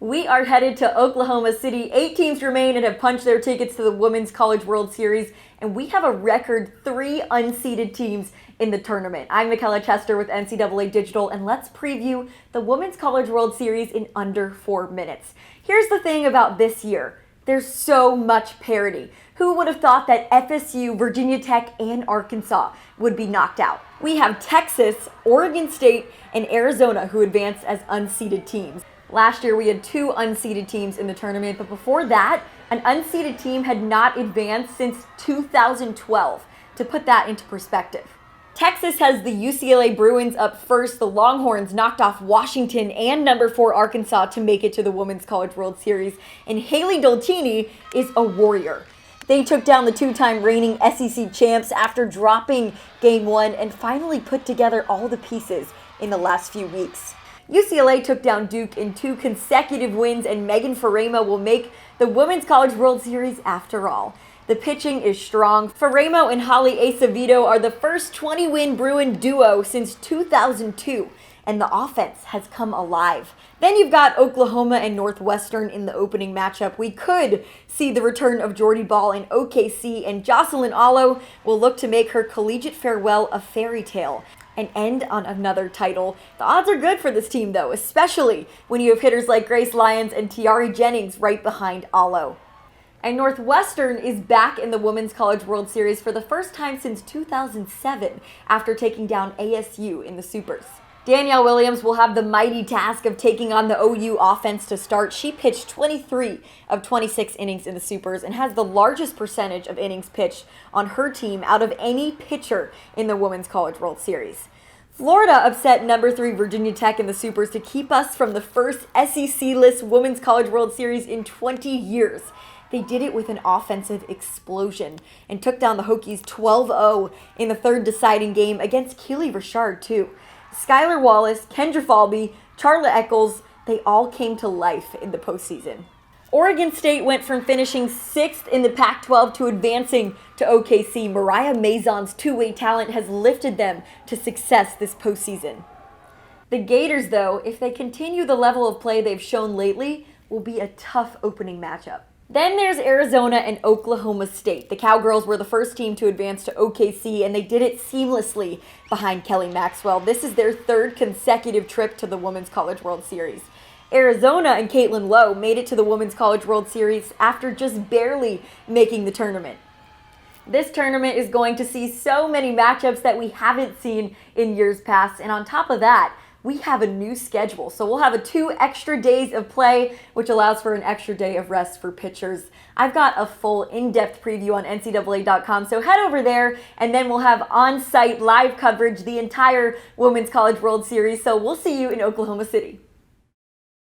We are headed to Oklahoma City. 8 teams remain and have punched their tickets to the Women's College World Series, and we have a record 3 unseeded teams in the tournament. I'm Michella Chester with NCAA Digital, and let's preview the Women's College World Series in under 4 minutes. Here's the thing about this year. There's so much parity. Who would have thought that FSU, Virginia Tech, and Arkansas would be knocked out? We have Texas, Oregon State, and Arizona who advanced as unseeded teams. Last year, we had 2 unseeded teams in the tournament, but before that, an unseeded team had not advanced since 2012. To put that into perspective, Texas has the UCLA Bruins up first. The Longhorns knocked off Washington and number 4 Arkansas to make it to the Women's College World Series, and Haley Doltini is a warrior. They took down the 2-time reigning SEC champs after dropping Game 1 and finally put together all the pieces in the last few weeks. UCLA took down Duke in 2 consecutive wins, and Megan Faremo will make the Women's College World Series after all. The pitching is strong. Faremo and Holly Acevedo are the first 20-win Bruin duo since 2002, and the offense has come alive. Then you've got Oklahoma and Northwestern in the opening matchup. We could see the return of Jordy Ball in OKC, and Jocelyn Allo will look to make her collegiate farewell a fairy tale and end on another title. The odds are good for this team, though, especially when you have hitters like Grace Lyons and Tiari Jennings right behind Allo. And Northwestern is back in the Women's College World Series for the first time since 2007 after taking down ASU in the Supers. Danielle Williams will have the mighty task of taking on the OU offense to start. She pitched 23 of 26 innings in the Supers and has the largest percentage of innings pitched on her team out of any pitcher in the Women's College World Series. Florida upset number 3 Virginia Tech in the Supers to keep us from the first SEC-less Women's College World Series in 20 years. They did it with an offensive explosion and took down the Hokies 12-0 in the 3rd deciding game against Keely Richard, too. Skylar Wallace, Kendra Falby, Charla Eccles, they all came to life in the postseason. Oregon State went from finishing 6th in the Pac-12 to advancing to OKC. Mariah Mazon's 2-way talent has lifted them to success this postseason. The Gators, though, if they continue the level of play they've shown lately, will be a tough opening matchup. Then there's Arizona and Oklahoma State. The Cowgirls were the first team to advance to OKC, and they did it seamlessly behind Kelly Maxwell. This is their 3rd consecutive trip to the Women's College World Series. Arizona and Caitlin Lowe made it to the Women's College World Series after just barely making the tournament. This tournament is going to see so many matchups that we haven't seen in years past, and on top of that, we have a new schedule. So we'll have 2 extra days of play, which allows for an extra day of rest for pitchers. I've got a full in-depth preview on NCAA.com, so head over there, and then we'll have on-site live coverage the entire Women's College World Series. So we'll see you in Oklahoma City.